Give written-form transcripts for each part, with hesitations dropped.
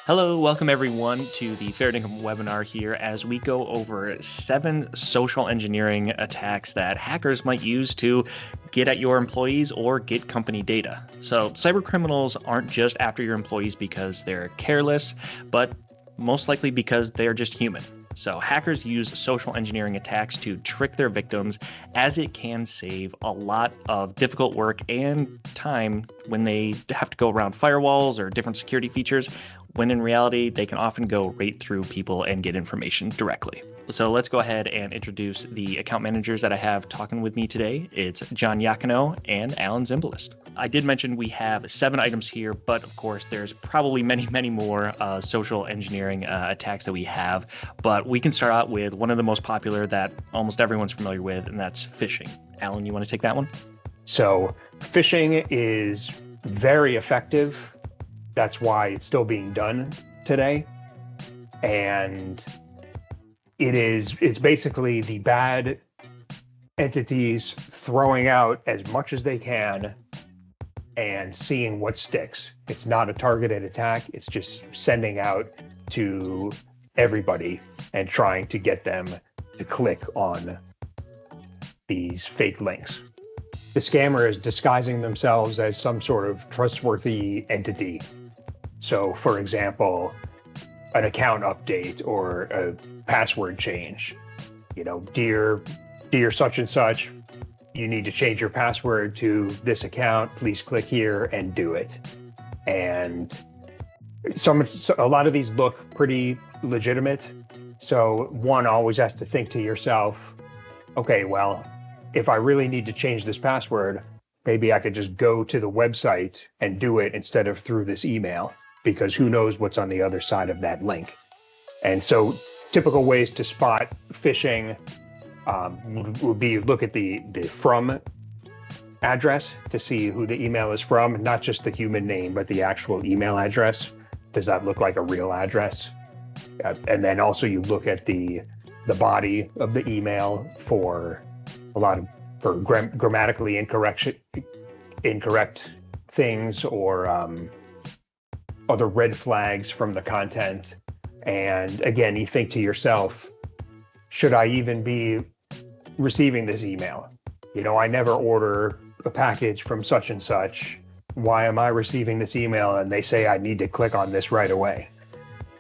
Hello, welcome everyone to the Fairdinkum webinar here as we go over 7 social engineering attacks that hackers might use to get at your employees or get company data. So cybercriminals aren't just after your employees because they're careless, but most likely because they're just human. So hackers use social engineering attacks to trick their victims, as it can save a lot of difficult work and time when they have to go around firewalls or different security features, when in reality, they can often go right through people and get information directly. So let's go ahead and introduce the account managers that I have talking with me today. It's John Yakino and Alan Zimbalist. I did mention we have 7 items here, but of course, there's probably many more social engineering attacks that we have. But we can start out with one of the most popular that almost everyone's familiar with, and that's phishing. Alan, you want to take that one? So phishing is very effective. That's why it's still being done today. And it's basically the bad entities throwing out as much as they can and seeing what sticks. It's not a targeted attack. It's just sending out to everybody and trying to get them to click on these fake links. The scammer is disguising themselves as some sort of trustworthy entity. So, for example, an account update or a password change. Dear such and such, you need to change your password to this account. Please click here and do it. And a lot of these look pretty legitimate. So one always has to think to yourself, okay, well, if I really need to change this password, maybe I could just go to the website and do it instead of through this email, because who knows what's on the other side of that link. And so typical ways to spot phishing would be look at the from address to see who the email is from, not just the human name, but the actual email address. Does that look like a real address? And then also you look at the body of the email for grammatically incorrect things or other red flags from the content. And again, you think to yourself, should I even be receiving this email? I never order a package from such and such. Why am I receiving this email? And they say I need to click on this right away.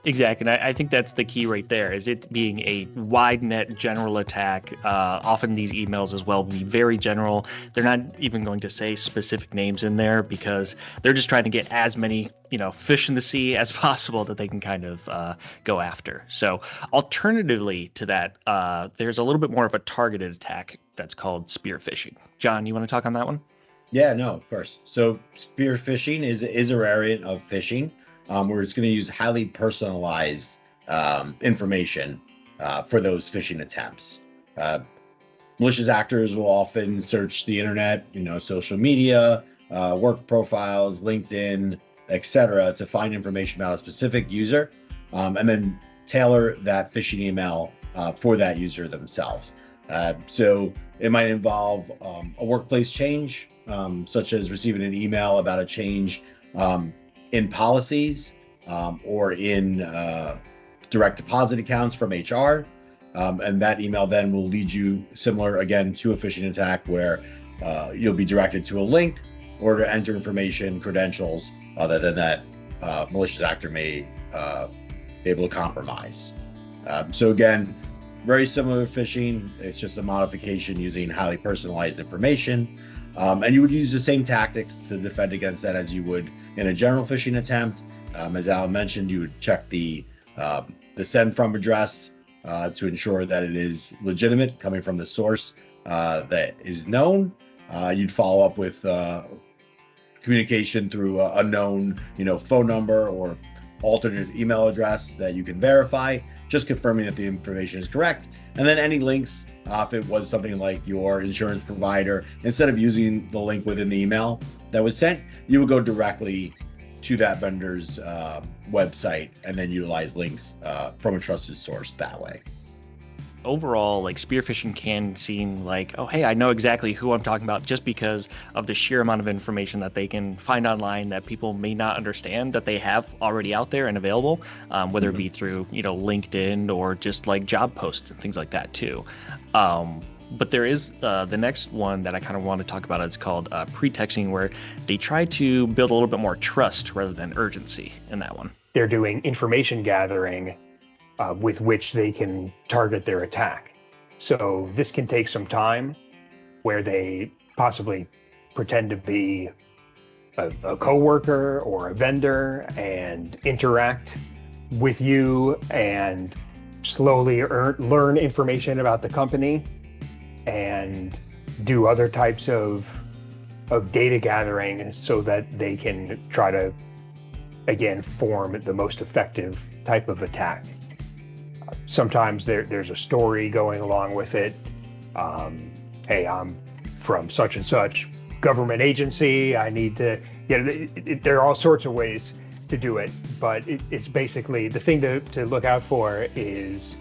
Exactly. And I think that's the key right there, is it being a wide net general attack. Often these emails as well be very general. They're not even going to say specific names in there because they're just trying to get as many, fish in the sea as possible that they can kind of go after. So alternatively to that, there's a little bit more of a targeted attack that's called spear phishing. John, you want to talk on that one? Yeah, no, of course. So spear phishing is a variant of phishing. Where it's going to use highly personalized information for those phishing attempts. Malicious actors will often search the internet, social media, work profiles, LinkedIn, etc., to find information about a specific user, and then tailor that phishing email for that user themselves. So it might involve a workplace change, such as receiving an email about a change in policies or in direct deposit accounts from HR. And that email then will lead you, similar again to a phishing attack, where you'll be directed to a link or to enter information, credentials, other than that malicious actor may be able to compromise. So again, very similar to phishing. It's just a modification using highly personalized information. And you would use the same tactics to defend against that as you would in a general phishing attempt. As Alan mentioned, you would check the send from address to ensure that it is legitimate, coming from the source that is known. You'd follow up with communication through a known, phone number or alternate email address that you can verify, just confirming that the information is correct. And then any links, if it was something like your insurance provider, instead of using the link within the email that was sent, you would go directly to that vendor's website and then utilize links from a trusted source that way. overall, like spear phishing can seem like, oh, hey, I know exactly who I'm talking about just because of the sheer amount of information that they can find online that people may not understand that they have already out there and available, whether it be through, LinkedIn or just like job posts and things like that too. But there is the next one that I kind of want to talk about. It's called pretexting, where they try to build a little bit more trust rather than urgency in that one. They're doing information gathering with which they can target their attack. So this can take some time, where they possibly pretend to be a coworker or a vendor and interact with you and slowly learn information about the company and do other types of data gathering so that they can try to, again, form the most effective type of attack. Sometimes there's a story going along with it. Hey, I'm from such and such government agency. I need to, there are all sorts of ways to do it, but it's basically the thing to look out for is,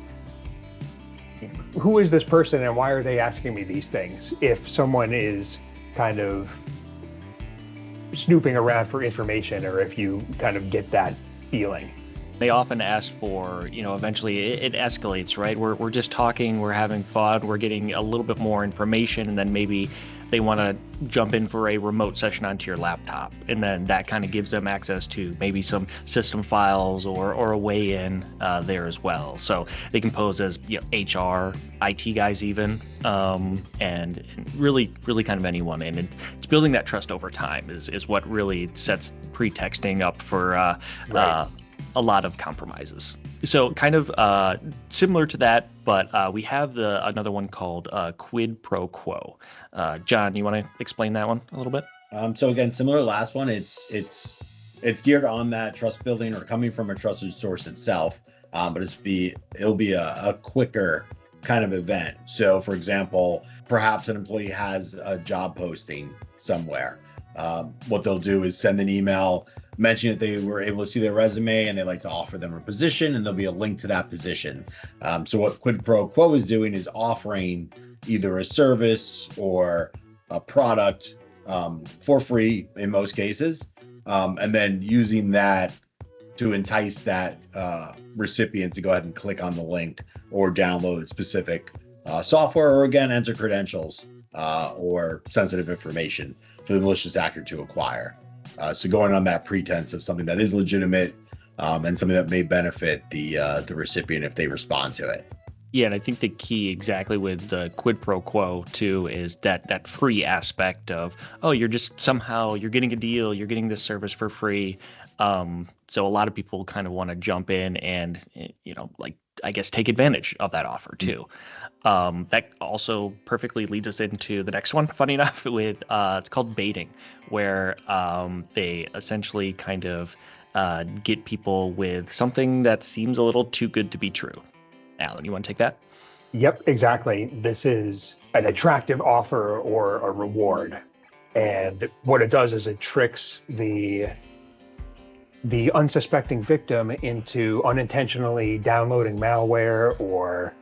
who is this person and why are they asking me these things? If someone is kind of snooping around for information, or if you kind of get that feeling. They often ask for, eventually it escalates, right? We're just talking, we're having fun, we're getting a little bit more information, and then maybe they want to jump in for a remote session onto your laptop. And then that kind of gives them access to maybe some system files or a way in there as well. So they can pose as HR, IT guys even, and really, really kind of anyone. And it's building that trust over time is what really sets pretexting up for a lot of compromises. So kind of similar to that, but we have another one called Quid Pro Quo. John, you want to explain that one a little bit? So again, similar to the last one, it's geared on that trust building or coming from a trusted source itself, but it'll be a quicker kind of event. So for example, perhaps an employee has a job posting somewhere. What they'll do is send an email mentioning that they were able to see their resume and they'd like to offer them a position, and there'll be a link to that position. So what Quid Pro Quo is doing is offering either a service or a product for free in most cases, and then using that to entice that recipient to go ahead and click on the link or download specific software, or again, enter credentials or sensitive information for the malicious actor to acquire. So going on that pretense of something that is legitimate and something that may benefit the recipient if they respond to it. Yeah, and I think the key exactly with the quid pro quo too is that free aspect of, oh, you're getting a deal, you're getting this service for free. So a lot of people kind of want to jump in and, I guess take advantage of that offer too. That also perfectly leads us into the next one, funny enough, with it's called baiting, where they essentially kind of get people with something that seems a little too good to be true. Alan, you want to take that? Yep, exactly. This is an attractive offer or a reward. And what it does is it tricks the unsuspecting victim into unintentionally downloading malware or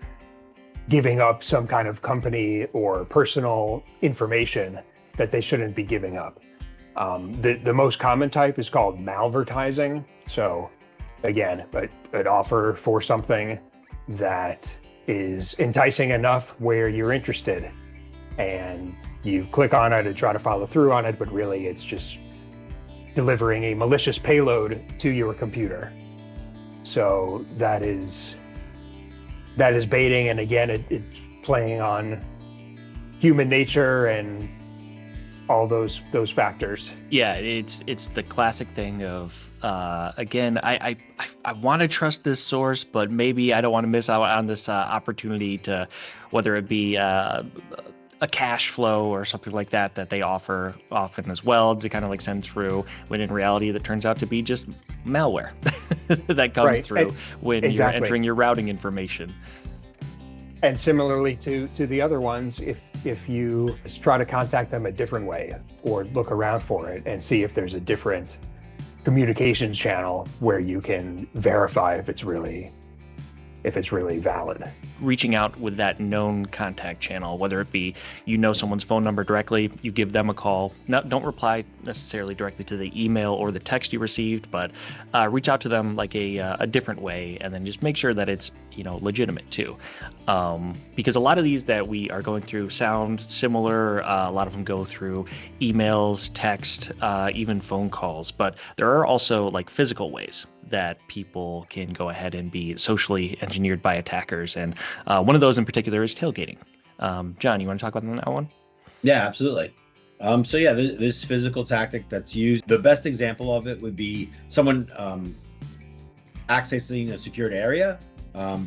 giving up some kind of company or personal information that they shouldn't be giving up. The most common type is called malvertising. So again, an offer for something that is enticing enough where you're interested and you click on it and try to follow through on it, but really it's just delivering a malicious payload to your computer. So that is baiting, and again, it's playing on human nature and all those factors. Yeah, it's the classic thing of again, I want to trust this source, but maybe I don't want to miss out on this opportunity to, whether it be a cash flow or something like that they offer often as well, to kind of like send through, when in reality that turns out to be just malware that comes through when you're entering your routing information. And similarly to the other ones, if you try to contact them a different way or look around for it and see if there's a different communications channel where you can verify if it's really if it's really valid. Reaching out with that known contact channel, whether it be someone's phone number directly, you give them a call. Don't reply necessarily directly to the email or the text you received, but reach out to them like a different way, and then just make sure that it's legitimate too, because a lot of these that we are going through sound similar. A lot of them go through emails, text, even phone calls, but there are also like physical ways that people can go ahead and be socially engineered by attackers. And one of those in particular is tailgating. John, you want to talk about that one? Yeah, absolutely. This physical tactic that's used, the best example of it would be someone accessing a secured area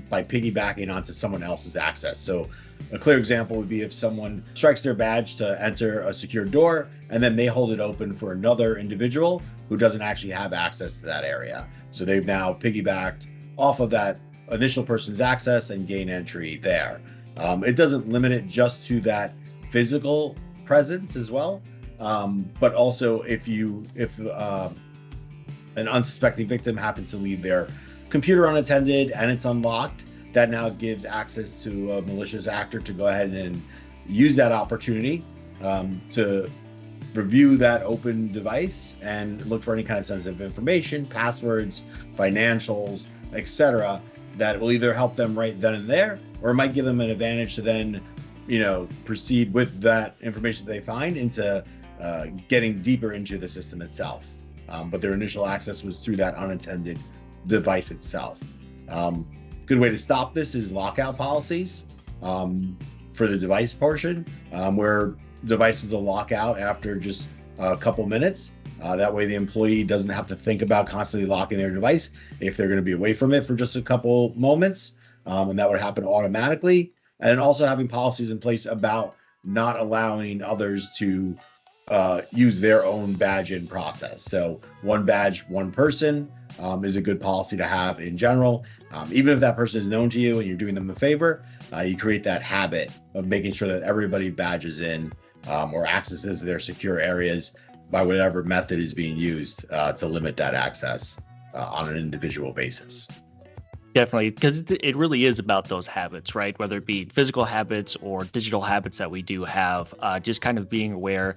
by piggybacking onto someone else's access. So a clear example would be if someone strikes their badge to enter a secure door, and then they hold it open for another individual who doesn't actually have access to that area. So they've now piggybacked off of that initial person's access and gain entry there. It doesn't limit it just to that physical presence as well, but also if an unsuspecting victim happens to leave their computer unattended and it's unlocked, that now gives access to a malicious actor to go ahead and use that opportunity to review that open device and look for any kind of sensitive information, passwords, financials, etc., that will either help them right then and there, or it might give them an advantage to then, proceed with that information they find into getting deeper into the system itself. But their initial access was through that unattended device itself. Good way to stop this is lockout policies for the device portion, where devices will lock out after just a couple minutes. That way the employee doesn't have to think about constantly locking their device if they're going to be away from it for just a couple moments, and that would happen automatically. And also having policies in place about not allowing others to use their own badge-in process. So one badge, one person is a good policy to have in general. Even if that person is known to you and you're doing them a favor, you create that habit of making sure that everybody badges in or accesses their secure areas by whatever method is being used to limit that access on an individual basis. Definitely, because it really is about those habits, right? Whether it be physical habits or digital habits that we do have, just kind of being aware,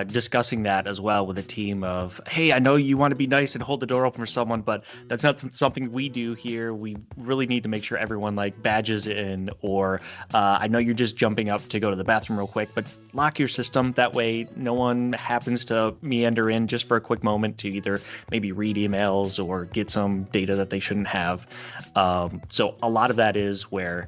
discussing that as well with a team of, hey, I know you want to be nice and hold the door open for someone, but that's not something we do here. We really need to make sure everyone like badges in, or I know you're just jumping up to go to the bathroom real quick, but lock your system. That way no one happens to meander in just for a quick moment to either maybe read emails or get some data that they shouldn't have. So a lot of that is where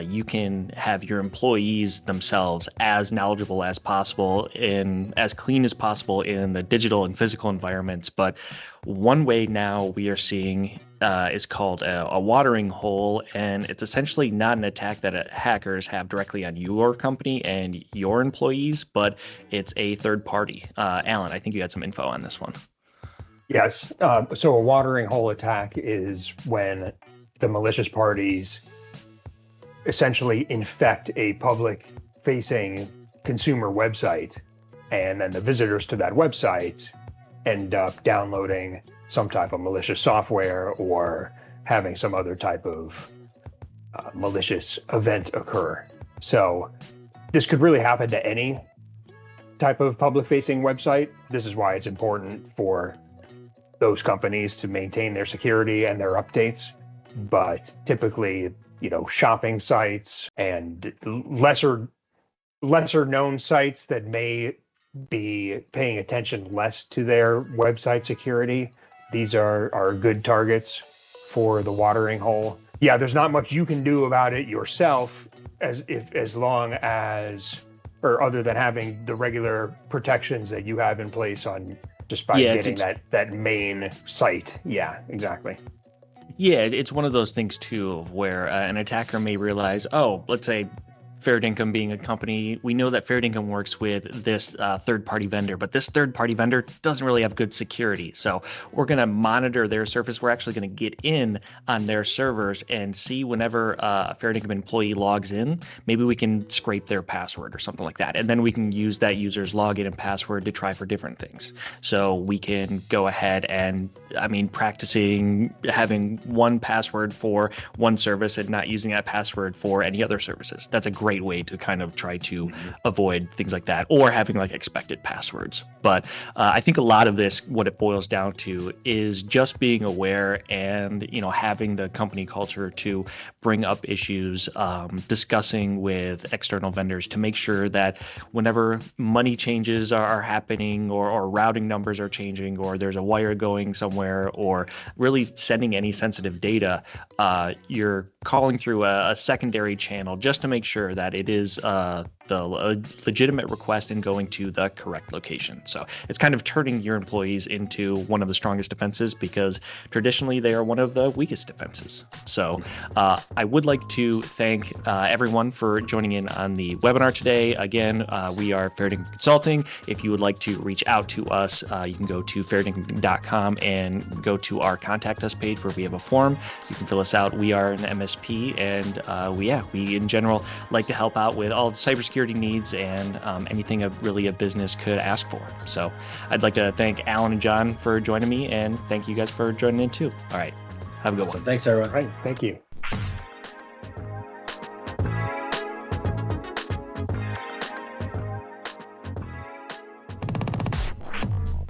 you can have your employees themselves as knowledgeable as possible and as clean as possible in the digital and physical environments. But one way now we are seeing is called a watering hole, and it's essentially not an attack that hackers have directly on your company and your employees, but it's a third party. Alan, I think you had some info on this one. Yes. So a watering hole attack is when the malicious parties essentially infect a public-facing consumer website, and then the visitors to that website end up downloading some type of malicious software or having some other type of malicious event occur. So this could really happen to any type of public-facing website. This is why it's important for those companies to maintain their security and their updates. But typically, shopping sites and lesser known sites that may be paying attention less to their website security, these are good targets for the watering hole. Yeah, there's not much you can do about it yourself as long as, or other than having the regular protections that you have in place on just by getting that main site. Yeah, exactly. Yeah, it's one of those things too, of where an attacker may realize, oh, let's say Fairdinkum being a company, we know that Fairdinkum works with this third-party vendor, but this third-party vendor doesn't really have good security. So we're going to monitor their service. We're actually going to get in on their servers and see whenever a Fairdinkum employee logs in, maybe we can scrape their password or something like that. And then we can use that user's login and password to try for different things. So we can go ahead and, practicing having one password for one service and not using that password for any other services. That's a great way to kind of try to avoid things like that, or having like expected passwords. But I think a lot of this, what it boils down to is just being aware and, having the company culture to bring up issues, discussing with external vendors to make sure that whenever money changes are happening, or routing numbers are changing, or there's a wire going somewhere, or really sending any sensitive data, you're calling through a secondary channel just to make sure that it is the legitimate request and going to the correct location. So it's kind of turning your employees into one of the strongest defenses, because traditionally they are one of the weakest defenses. So I would like to thank everyone for joining in on the webinar today. Again, we are Fairdinkum Consulting. If you would like to reach out to us, you can go to fairdinkum.com and go to our contact us page where we have a form. You can fill us out. We are an MSP, and we in general like to help out with all the cybersecurity needs and anything a business could ask for. So I'd like to thank Alan and John for joining me, and thank you guys for joining in too. All right, have a good one. Thanks, everyone. All right, thank you.